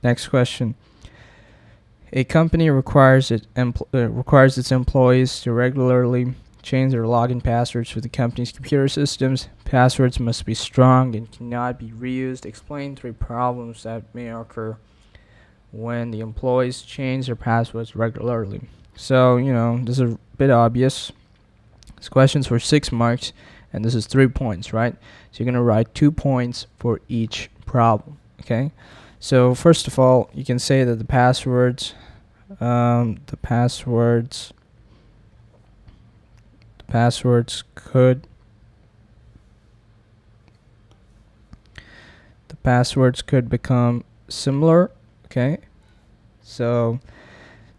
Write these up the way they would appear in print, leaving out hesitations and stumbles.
Next question. A company requires its employees to regularly change their login passwords for the company's computer systems. Passwords must be strong and cannot be reused. Explain 3 problems that may occur when the employees change their passwords regularly. So, this is a bit obvious. This question's for 6 marks, and this is 3 points, right? So you're going to write 2 points for each problem, okay? So first of all, you can say that the passwords could become similar, okay? So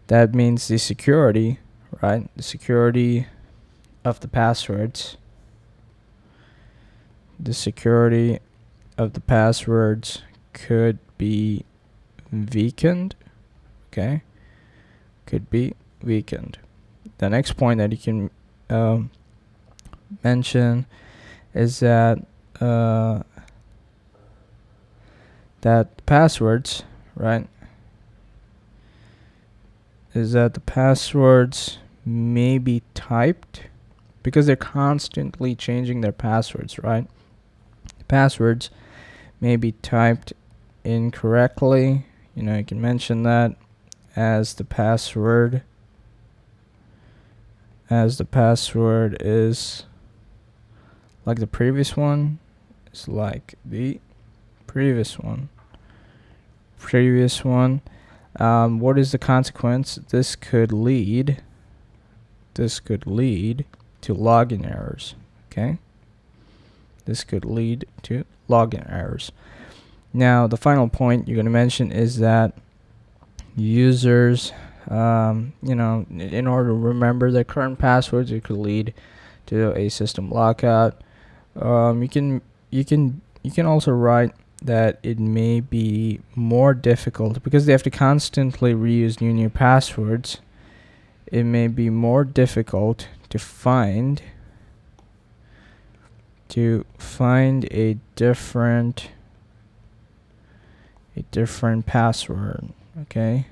that means the security, right? The security of the passwords could be weakened, okay? Could be weakened. The next point that you can mention is that that passwords, right? Is that the passwords may be typed because they're constantly changing their passwords, right? The passwords may be typed incorrectly. You can mention that as the password is like the previous one. It's like the previous one. What is the consequence? This could lead to login errors, okay? This could lead to login errors. Now, the final point you're going to mention is that users, in order to remember their current passwords, it could lead to a system lockout. You can also write that it may be more difficult because they have to constantly reuse new passwords. It may be more difficult to find a different password, okay?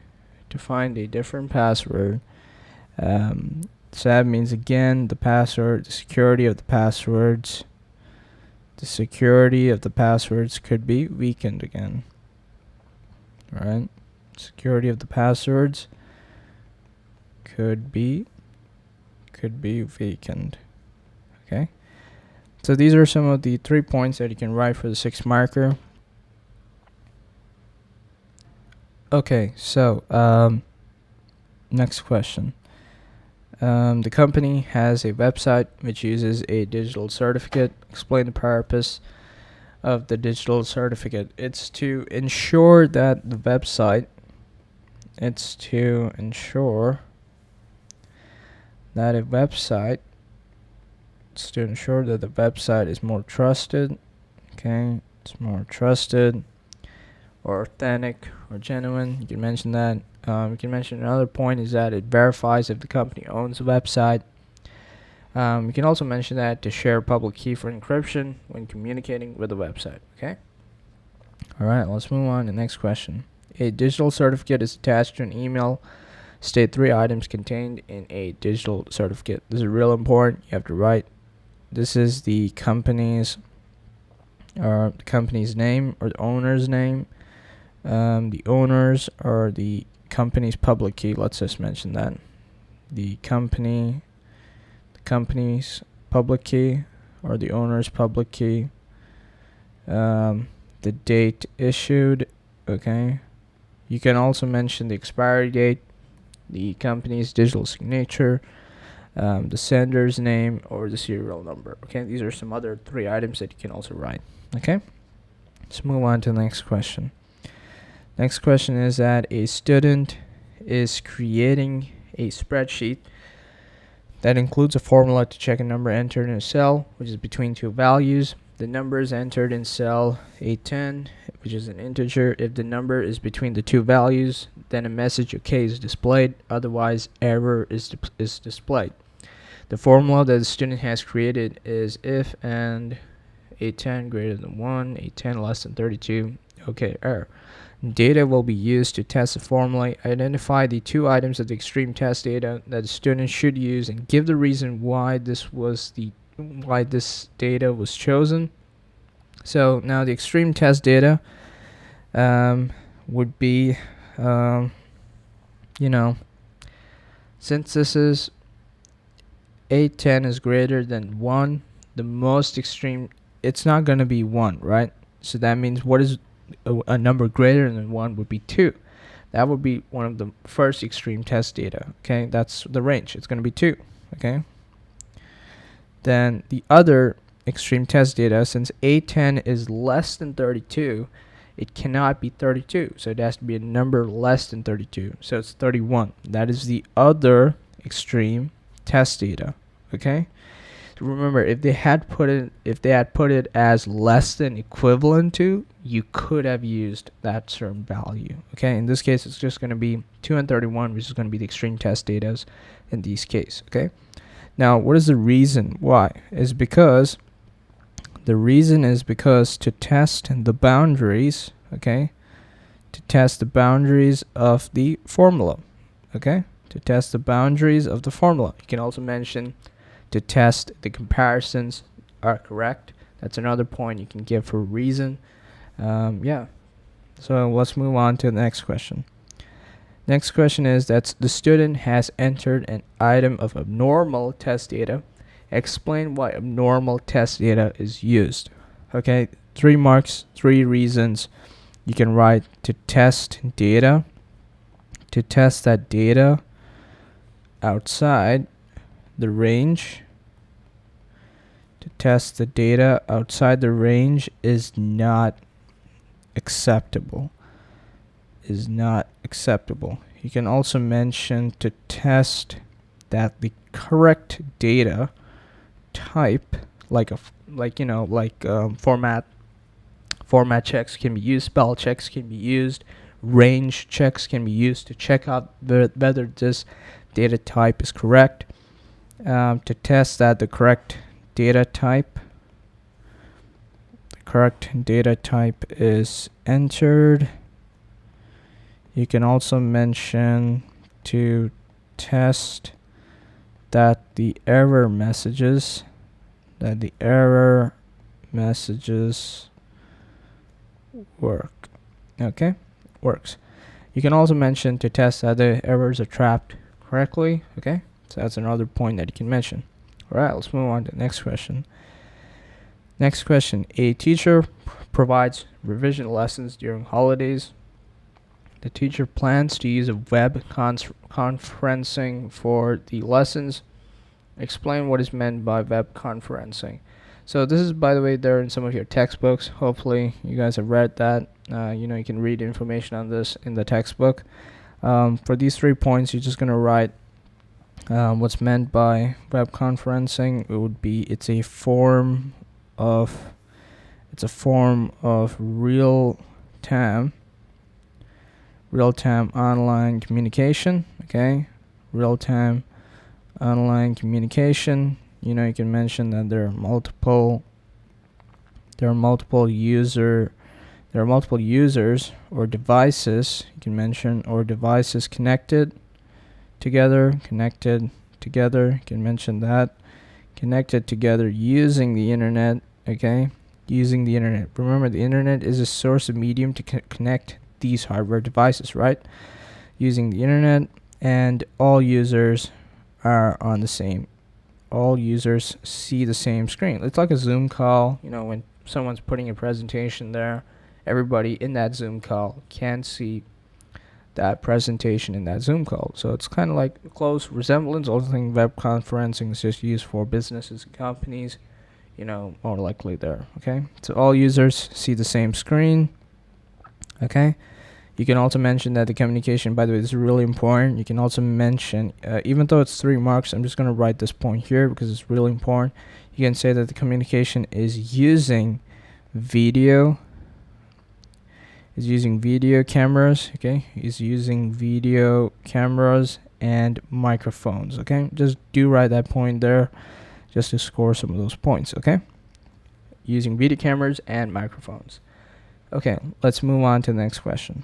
To find a different password. So that means, again, the security of the passwords could be weakened again. All right? Security of the passwords could be weakened. Okay? So these are some of the 3 points that you can write for the 6 marker. Okay, so next question. The company has a website which uses a digital certificate. Explain the purpose of the digital certificate. It's to ensure that the website is more trusted. Okay, it's more trusted or authentic or genuine. You can mention that. You can mention another point is that it verifies if the company owns the website. You can also mention that to share public key for encryption when communicating with the website. Okay. All right, let's move on to the next question. A digital certificate is attached to an email. State 3 items contained in a digital certificate. This is real important. You have to write. This is the company's name or the owner's name. The owners are the company's public key. Let's just mention that. The company's public key or the owner's public key. The date issued. Okay. You can also mention the expiry date, the company's digital signature, the sender's name, or the serial number. Okay, these are some other 3 items that you can also write. Okay, let's move on to the next question. Next question is that a student is creating a spreadsheet that includes a formula to check a number entered in a cell, which is between 2 values. The number is entered in cell A10, which is an integer. If the number is between the 2 values, then a message OK is displayed. Otherwise, error is displayed. The formula that the student has created is if and A10 greater than 1, A10 less than 32, OK, error. Data will be used to test the formula. Identify the 2 items of the extreme test data that the student should use and give the reason why this data was chosen. So now the extreme test data would be, since this is 8, 10 is greater than 1, the most extreme, it's not going to be 1, right? So that means what is a number greater than 1 would be 2. That would be one of the first extreme test data. Okay, that's the range. It's going to be 2. Okay. Then the other extreme test data, since 8, 10 is less than 32, it cannot be 32. So it has to be a number less than 32. So it's 31. That is the other extreme test data. Okay. So remember, if they had put it as less than equivalent to, you could have used that certain value. Okay. In this case, it's just going to be 2 and 31, which is going to be the extreme test data in these cases. Okay. Now, what is the reason why? The reason is because to test the boundaries, okay, to test the boundaries of the formula, okay, to test the boundaries of the formula. You can also mention to test the comparisons are correct. That's another point you can give for a reason. Yeah. So let's move on to the next question. Next question is that the student has entered an item of abnormal test data. Explain why abnormal test data is used. Okay, 3 marks, 3 reasons. You can write to test data, to test that data outside the range. To test the data outside the range is not acceptable. Is not acceptable. You can also mention to test that the correct data type, format checks can be used, spell checks can be used, range checks can be used to check out whether this data type is correct. To test that the correct data type is entered. You can also mention to test that the error messages work. Okay, works. You can also mention to test that the errors are trapped correctly. Okay, so that's another point that you can mention. All right, let's move on to the next question. Next question: a teacher provides revision lessons during holidays. The teacher plans to use a web conferencing for the lessons. Explain what is meant by web conferencing. So this is, by the way, there in some of your textbooks. Hopefully you guys have read that. You can read information on this in the textbook. For these 3 points, you're just going to write what's meant by web conferencing. It would be it's a form of real-time online communication. Okay, real-time online communication. You can mention that there are multiple users or devices. You can mention or devices connected together. You can mention that connected together using the internet. Okay, using the internet. Remember, the internet is a source of medium to connect these hardware devices, right? Using the internet, and all users are on the same. All users see the same screen. It's like a Zoom call. When someone's putting a presentation there, everybody in that Zoom call can see that presentation in that Zoom call. So it's kind of like a close resemblance. Also, think web conferencing is just used for businesses and companies. More likely there. Okay, so all users see the same screen. Okay. You can also mention that the communication, by the way, this is really important. You can also mention, even though it's 3 marks, I'm just going to write this point here because it's really important. You can say that the communication is using video cameras. Okay, is using video cameras and microphones. Okay, just do write that point there just to score some of those points. Okay, using video cameras and microphones. Okay, let's move on to the next question.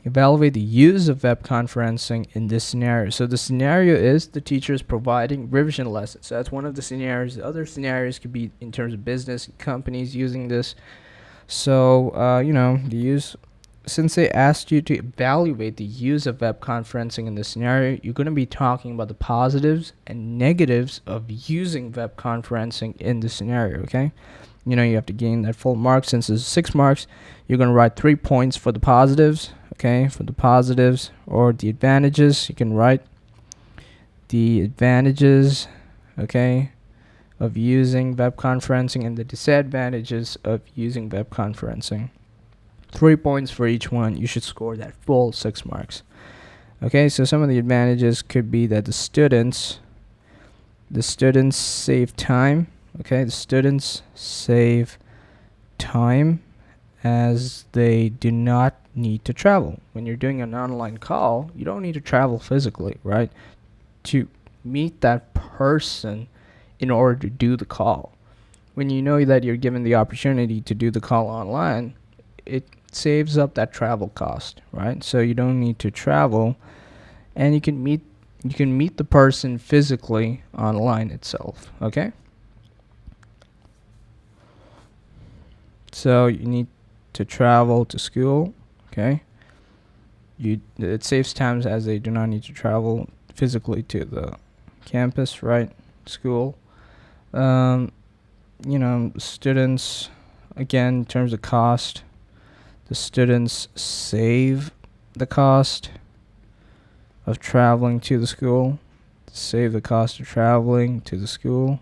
Evaluate the use of web conferencing in this scenario. So the scenario is the teacher is providing revision lessons. So that's one of the scenarios. The other scenarios could be in terms of business companies using this. So the use, since they asked you to evaluate the use of web conferencing in this scenario, you're going to be talking about the positives and negatives of using web conferencing in this scenario. Okay, you have to gain that full mark. Since it's 6 marks, you're going to write 3 points for the positives. Okay, for the positives or the advantages, you can write the advantages, okay, of using web conferencing and the disadvantages of using web conferencing. 3 points for each one. You should score that full 6 marks. Okay, so some of the advantages could be that the students save time. Okay, the students save time as they do not need to travel. When you're doing an online call, you don't need to travel physically, right, to meet that person in order to do the call. When you know that you're given the opportunity to do the call online, it saves up that travel cost, right? So you don't need to travel, and you can meet the person physically online itself. Okay, so you need to travel to school. Okay, it saves times as they do not need to travel physically to the campus, right? School. Students, again, in terms of cost, the students save the cost of traveling to the school. Save the cost of traveling to the school.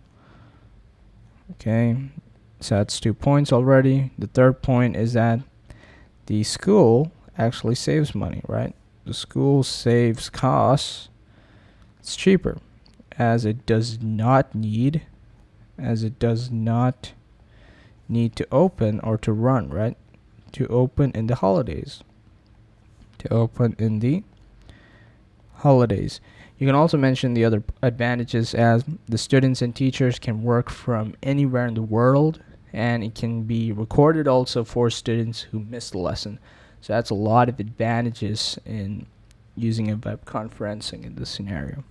Okay, so that's 2 points already. The third point is that the school actually saves money, right? The school saves costs. It's cheaper as it does not need to open or to run, right? To open in the holidays. You can also mention the other advantages, as the students and teachers can work from anywhere in the world, and it can be recorded also for students who missed the lesson. So that's a lot of advantages in using a web conferencing in this scenario.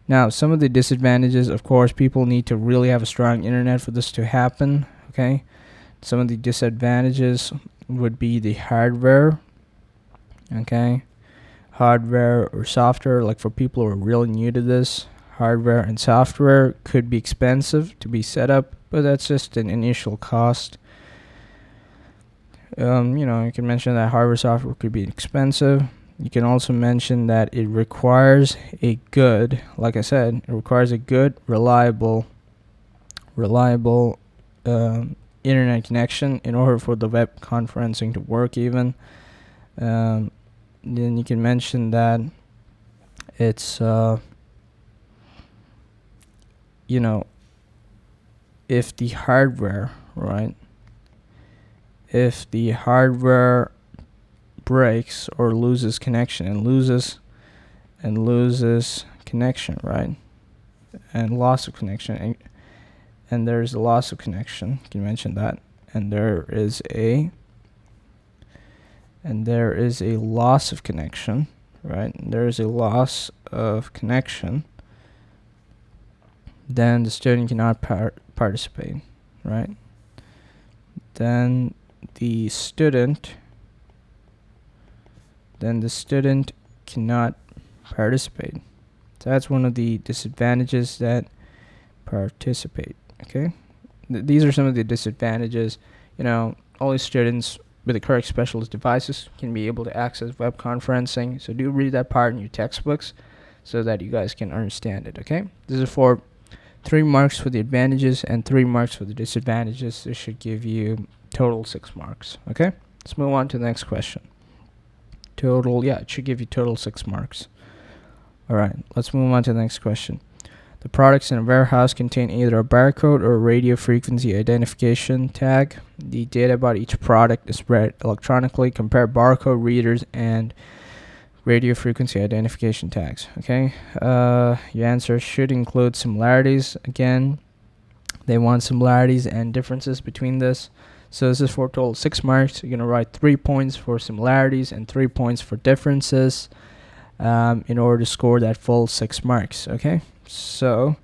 Now, some of the disadvantages, of course, people need to really have a strong internet for this to happen. Okay, some of the disadvantages would be the hardware. Okay, hardware or software, like for people who are really new to this, hardware and software could be expensive to be set up, but that's just an initial cost. You can mention that hardware software could be expensive. You can also mention that it requires a good, like I said, it requires a good, reliable internet connection in order for the web conferencing to work even. Then you can mention that it's, if the hardware, right, if the hardware breaks or loses connection and loses connection, right, and loss of connection, and there's a loss of connection, you can mention that, and there is a loss of connection, right, there is a loss of connection, then the student cannot participate, right? Then the student cannot participate. So that's one of the disadvantages that participate. Okay, these are some of the disadvantages. Only students with the correct specialist devices can be able to access web conferencing. So do read that part in your textbooks so that you guys can understand it. Okay, this is for 3 marks for the advantages and 3 marks for the disadvantages. This should give you total 6 marks. Okay, let's move on to the next question. It should give you total 6 marks. All right, let's move on to the next question. The products in a warehouse contain either a barcode or a radio frequency identification tag. The data about each product is read electronically. Compare barcode readers and radio frequency identification tags. Okay, your answer should include similarities. Again, they want similarities and differences between this. So this is for total 6 marks. You're gonna write 3 points for similarities and 3 points for differences in order to score that full 6 marks. Okay, so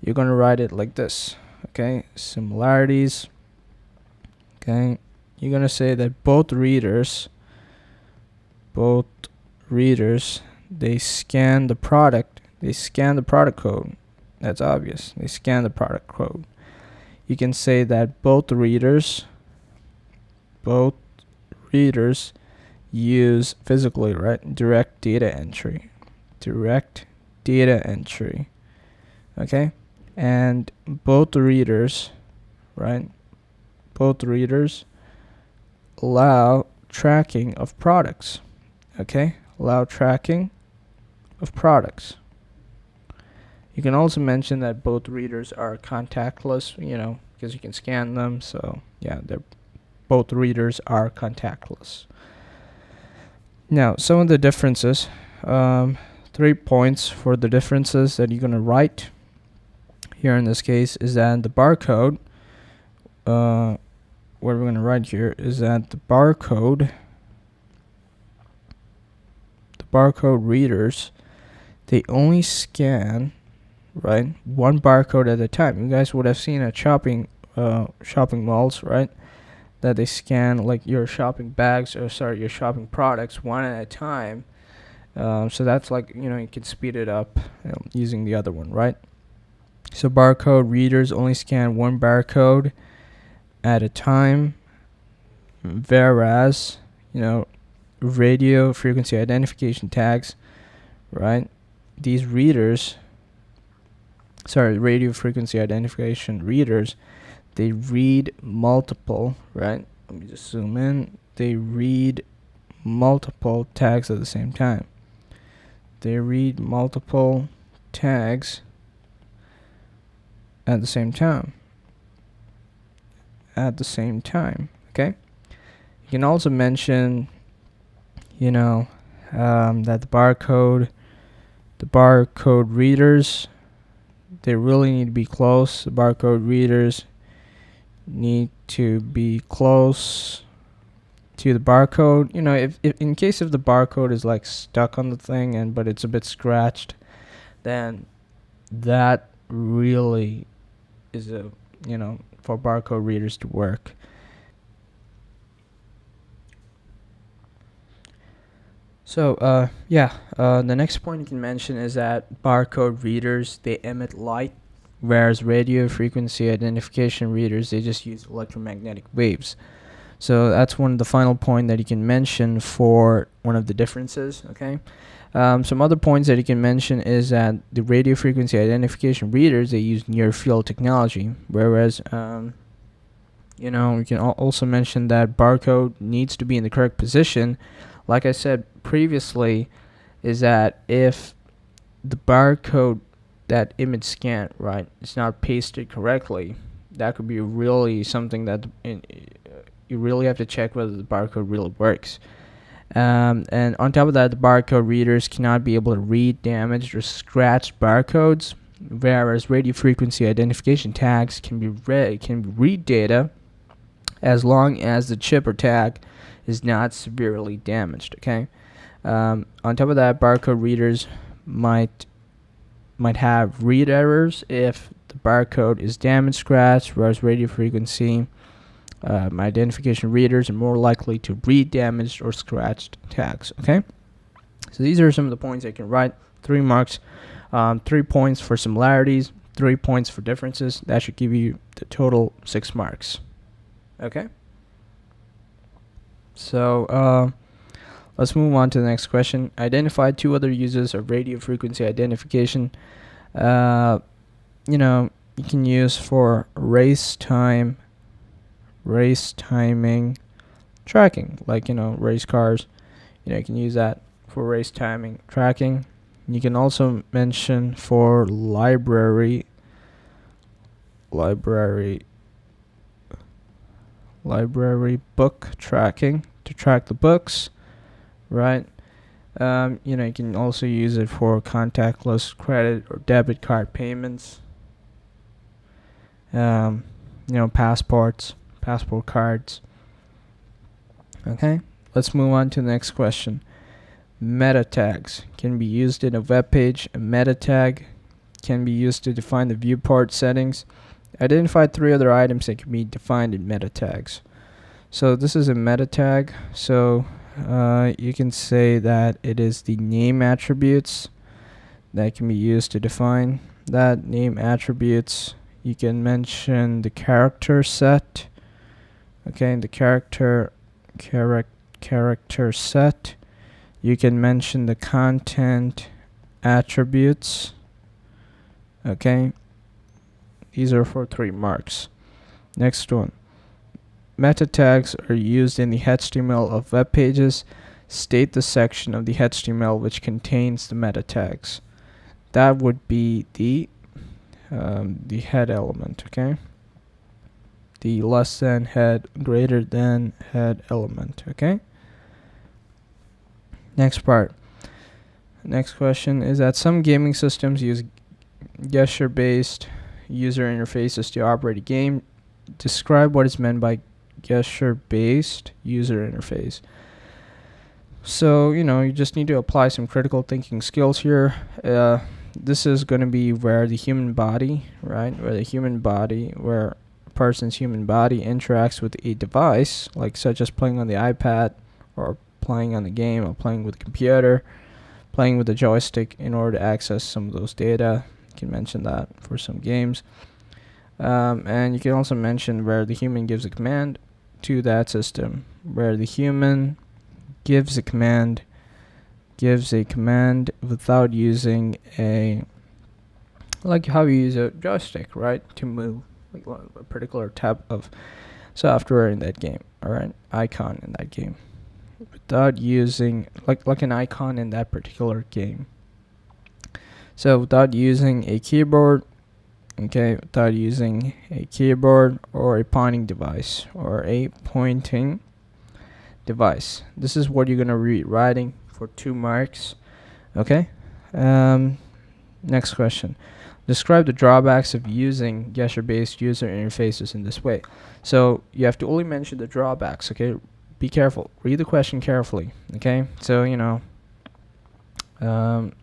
you're gonna write it like this. Okay, similarities. Okay, you're gonna say that both readers they scan the product code. That's obvious. They scan the product code. You can say that both readers use physically, right? Direct data entry. Okay, and both readers allow tracking of products. Okay, allow tracking of products. You can also mention that both readers are contactless, because you can scan them. So yeah, both readers are contactless. Now, some of the differences, 3 points for the differences that you're going to write here in this case is that the barcode, what we're going to write here is that the barcode readers, they only scan, right, one barcode at a time. You guys would have seen at shopping malls, right, that they scan like your shopping bags, your shopping products one at a time. So that's like, you can speed it up using the other one, right? So barcode readers only scan one barcode at a time, whereas radio frequency identification tags, right, these radio frequency identification readers, they read multiple, right, let me just zoom in, they read multiple tags at the same time. They read multiple tags at the same time. Okay, you can also mention that the barcode readers, they really need to be close. The barcode readers need to be close to the barcode. If in case if the barcode is like stuck on the thing but it's a bit scratched, then that really is for barcode readers to work. So the next point you can mention is that barcode readers, they emit light, whereas radio frequency identification readers, they just use electromagnetic waves. So that's one of the final point that you can mention for one of the differences. Okay, some other points that you can mention is that the radio frequency identification readers, they use near field technology, whereas you can also mention that barcode needs to be in the correct position. Like I said previously, is that if the barcode that image scan, right, it's not pasted correctly, that could be really something that you really have to check whether the barcode really works. And on top of that, the barcode readers cannot be able to read damaged or scratched barcodes, whereas radio frequency identification tags can read data as long as the chip or tag is not severely damaged. Okay. On top of that, barcode readers might have read errors if the barcode is damaged, scratched, whereas radio frequency identification readers are more likely to read damaged or scratched tags. Okay, so these are some of the points I can write. 3 marks, 3 points for similarities, 3 points for differences. That should give you the total 6 marks. Okay, so let's move on to the next question. Identify 2 other uses of radio frequency identification. You can use for race timing tracking, like race cars. You can use that for race timing tracking. You can also mention for library book tracking, to track the books, right? You can also use it for contactless credit or debit card payments. Passport passport cards. Okay, let's move on to the next question. Meta tags can be used in a web page. A meta tag can be used to define the viewport settings. Identify 3 other items that can be defined in meta tags. So this is a meta tag. So you can say that it is the name attributes that can be used to define that name attributes. You can mention the character set. Okay, the character set. You can mention the content attributes. Okay, these are for 3 marks. Next one. Meta tags are used in the HTML of web pages. State the section of the HTML which contains the meta tags. That would be the head element. Okay, the less than head, greater than head element. Okay. Next part. Next question is that some gaming systems use gesture-based user interfaces to operate a game. Describe what is meant by gesture-based user interface. So, you just need to apply some critical thinking skills here. This is going to be where the human body, right? Where a person's human body interacts with a device, like such as playing on the iPad, or playing on the game, or playing with the computer, playing with the joystick in order to access some of those data. You can mention that for some games. And you can also mention where the human gives a command to that system, where the human gives a command without using like how you use a joystick, right, to move like a particular type of software in that game, all right, icon in that game, without using like an icon in that particular game. So without using a keyboard, okay, without using a keyboard or a pointing device device. This is what you're going to be writing for 2 marks. Okay. Next question. Describe the drawbacks of using gesture-based user interfaces in this way. So you have to only mention the drawbacks. Okay. Be careful. Read the question carefully. Okay. So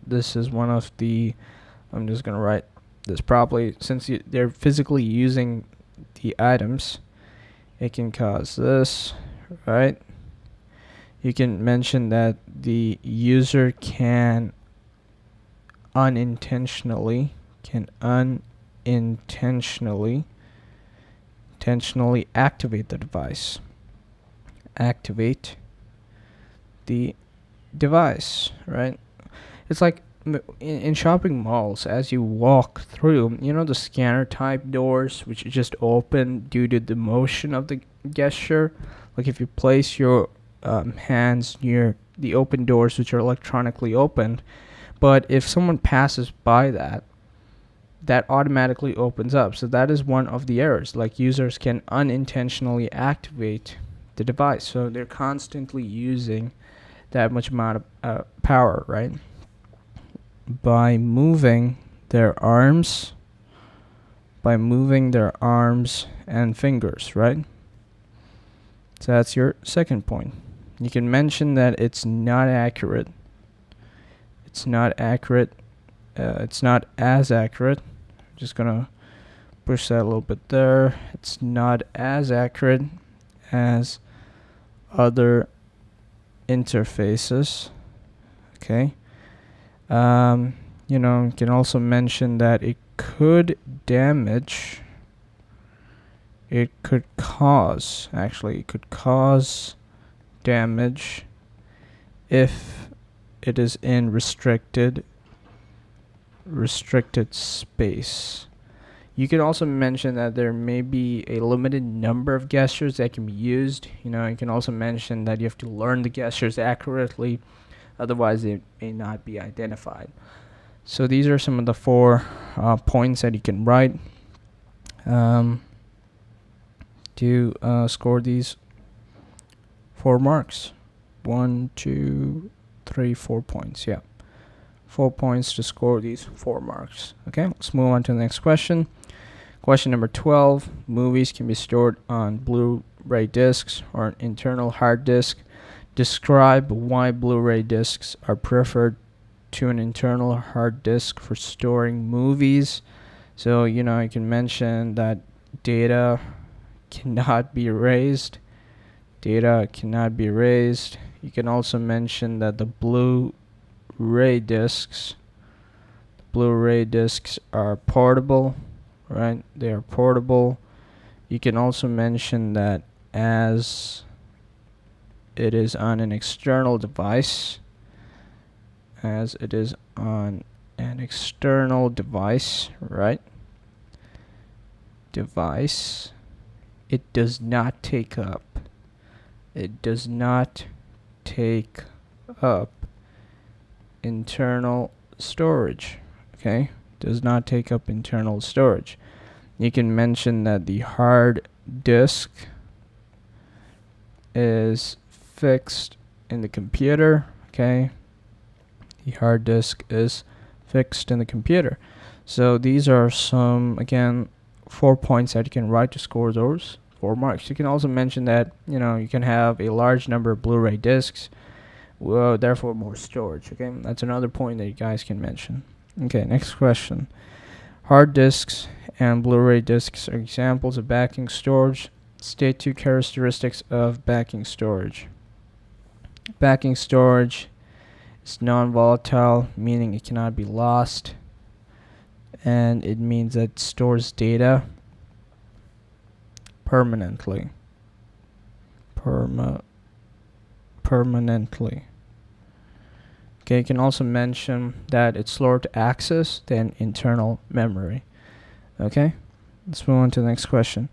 this is one of the. I'm just going to write this properly. Since they're physically using the items, it can cause this, right? You can mention that the user can unintentionally activate the device. Activate the device, right? It's like in shopping malls, as you walk through, the scanner type doors which just open due to the motion of the gesture. Like if you place your hands near the open doors which are electronically opened, but if someone passes by that automatically opens up. So that is one of the errors. Like users can unintentionally activate the device, so they're constantly using that much amount of power, right? By moving their arms and fingers, right? So that's your second point. You can mention that it's not accurate. It's not as accurate. Just gonna push that a little bit there. It's not as accurate as other interfaces. Okay. You can also mention that it could cause damage if it is in restricted space. You can also mention that there may be a limited number of gestures that can be used. You can also mention that you have to learn the gestures accurately, otherwise they may not be identified. So these are some of the 4 points that you can write to score these 4 marks. 1, 2, 3, 4 points. Yeah, 4 points to score these 4 marks. Okay, let's move on to the next question. Question number 12. Movies can be stored on Blu-ray discs or an internal hard disk. Describe why Blu-ray discs are preferred to an internal hard disk for storing movies. So, you can mention that data cannot be erased. Data cannot be erased. You can also mention that the Blu-ray discs are portable, right? They are portable. You can also mention that as it is on an external device, right? Device, it does not take up internal storage. Okay, does not take up internal storage. You can mention that the hard disk is fixed in the computer. Okay, the hard disk is fixed in the computer. So these are some, again, 4 points that you can write to score those 4 marks. You can also mention that you can have a large number of Blu-ray discs, therefore more storage. Okay, that's another point that you guys can mention. Okay, next question. Hard disks and Blu-ray discs are examples of backing storage. State 2 characteristics of backing storage. Backing storage is non-volatile, meaning it cannot be lost, and it means that it stores data permanently. Permanently. Okay, you can also mention that it's slower to access than internal memory. Okay, let's move on to the next question.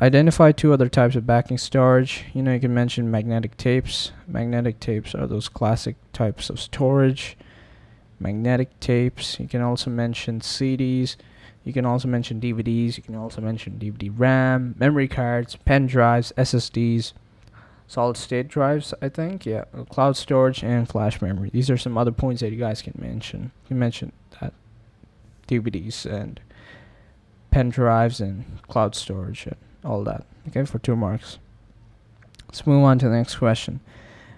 Identify 2 other types of backing storage. You can mention magnetic tapes. Magnetic tapes are those classic types of storage. Magnetic tapes. You can also mention CDs. You can also mention DVDs. You can also mention DVD RAM, memory cards, pen drives, SSDs, solid state drives, I think. Yeah, cloud storage and flash memory. These are some other points that you guys can mention. You mentioned that DVDs and pen drives and cloud storage and all that. Okay, for 2 marks. Let's move on to the next question.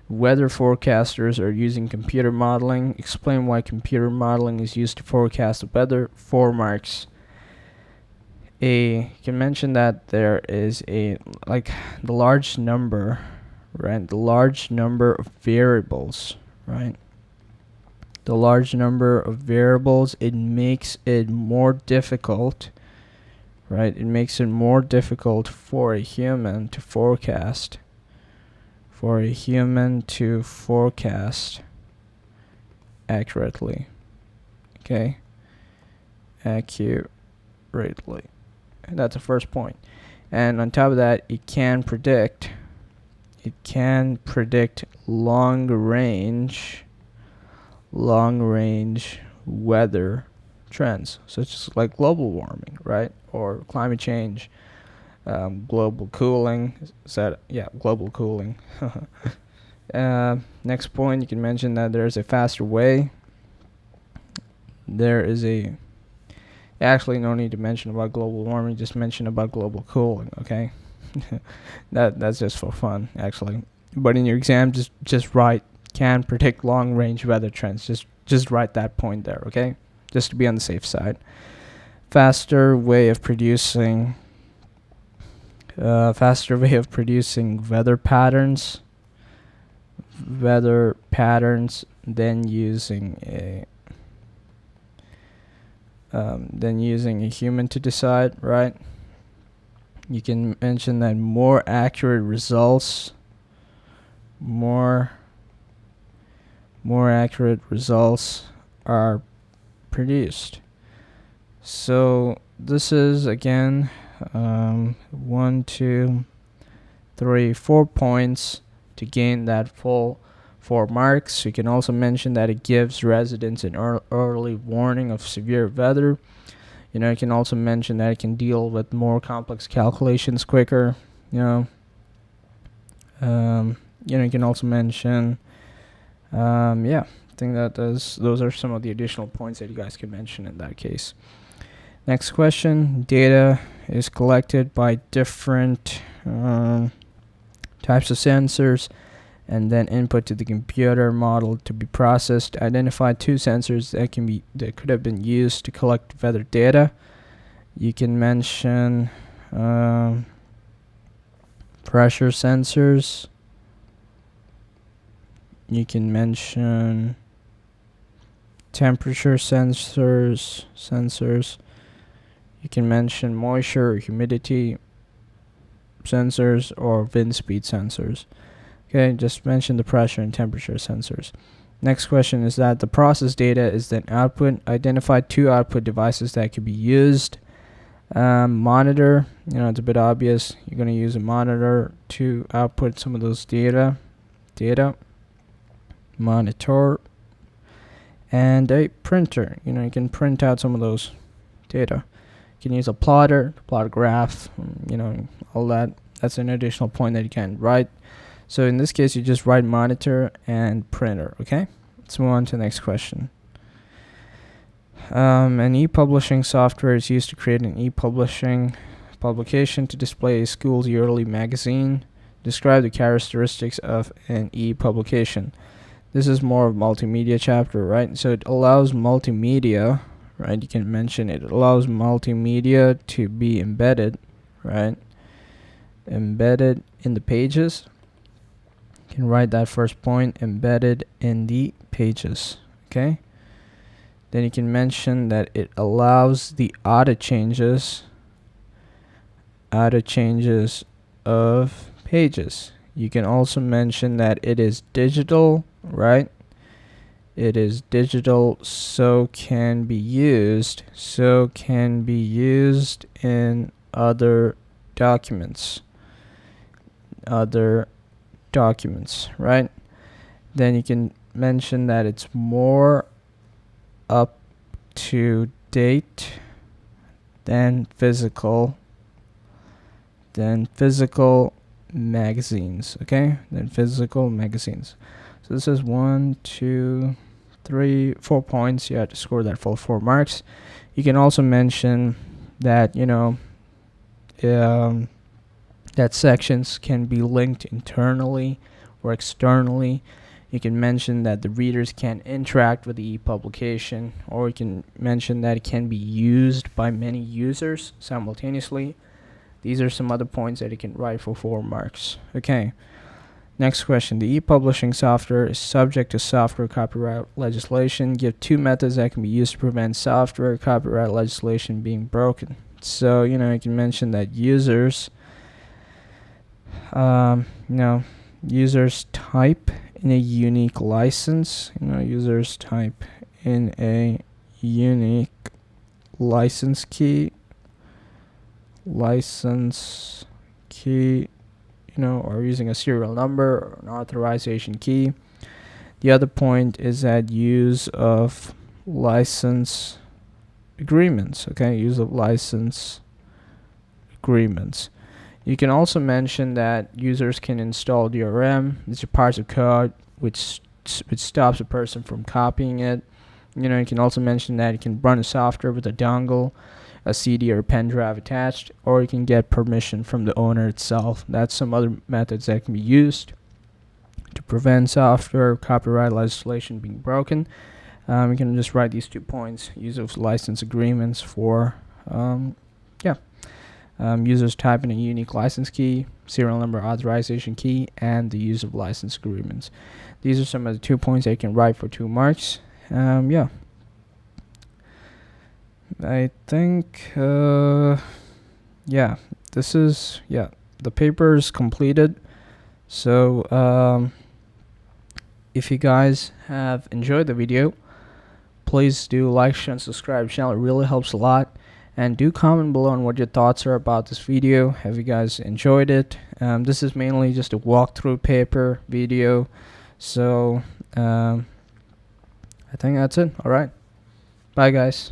Weather forecasters are using computer modeling. Explain why computer modeling is used to forecast the weather. 4 marks. You can mention that there is the large number, right? The large number of variables, right? The large number of variables, it makes it more difficult, right? It makes it more difficult for a human to forecast. Accurately. Okay? Accurately. And that's the first point. And on top of that, it can predict long range weather trends, such as like global warming, right? Or climate change, global cooling. Global cooling. Next point, you can mention that there's a faster way. Actually, no need to mention about global warming, just mention about global cooling, okay? That's just for fun, actually. But in your exam, just write can predict long range weather trends. Just write that point there, okay? Just to be on the safe side. Faster way of producing weather patterns than using a human to decide, right? You can mention that more accurate results are produced. So this is again 1, 2, 3, 4 points to gain that full 4 marks. You can also mention that it gives residents an early warning of severe weather. You can also mention that it can deal with more complex calculations quicker. You can also mention, I think that those are some of the additional points that you guys can mention in that case. Next question, data is collected by different types of sensors and then input to the computer model to be processed. Identify two sensors that could have been used to collect weather data. You can mention pressure sensors. You can mention temperature sensors. You can mention moisture or humidity sensors or wind speed sensors. Okay, just mention the pressure and temperature sensors. Next question is that the process data is then output. Identify two output devices that could be used. Monitor, it's a bit obvious. You're going to use a monitor to output some of those data. Monitor. And a printer. You can print out some of those data. You can use a plotter to plot a graph, all that. That's an additional point that you can write. So in this case, you just write monitor and printer, okay? Let's move on to the next question. An e-publishing software is used to create an e-publishing publication to display a school's yearly magazine. Describe the characteristics of an e-publication. This is more of multimedia chapter, right? So it allows multimedia, right? You can mention it allows multimedia to be embedded, right? Embedded in the pages. You can write that first point, embedded in the pages, okay? Then you can mention that it allows the auto changes of pages. You can also mention that it is digital, right? It is digital, so can be used in other documents, right? Then you can mention that it's more up to date than physical magazines, okay? Than physical magazines. So this is 1, 2, 3, 4 points. You have to score that full 4 marks. You can also mention that that sections can be linked internally or externally. You can mention that the readers can interact with the e-publication, or you can mention that it can be used by many users simultaneously. These are some other points that you can write for 4 marks. Okay. Next question. The e-publishing software is subject to software copyright legislation. Give 2 methods that can be used to prevent software copyright legislation being broken. So, you can mention that users type in a unique license. Users type in a unique license key, or using a serial number or an authorization key. The other point is that use of license agreements, okay? Use of license agreements. You can also mention that users can install DRM. It's a part of code which stops a person from copying it. You can also mention that you can run a software with a dongle, a CD or a pen drive attached, or you can get permission from the owner itself. That's some other methods that can be used to prevent software copyright legislation being broken. You can just write these 2 points. Use of license agreements for users type in a unique license key, serial number authorization key, and the use of license agreements. These are some of the 2 points that you can write for 2 marks. I think the paper is completed. So if you guys have enjoyed the video, please do like, share, and subscribe to the channel. It really helps a lot. And do comment below on what your thoughts are about this video. Have you guys enjoyed it? This is mainly just a walkthrough paper video. So I think that's it. All right. Bye, guys.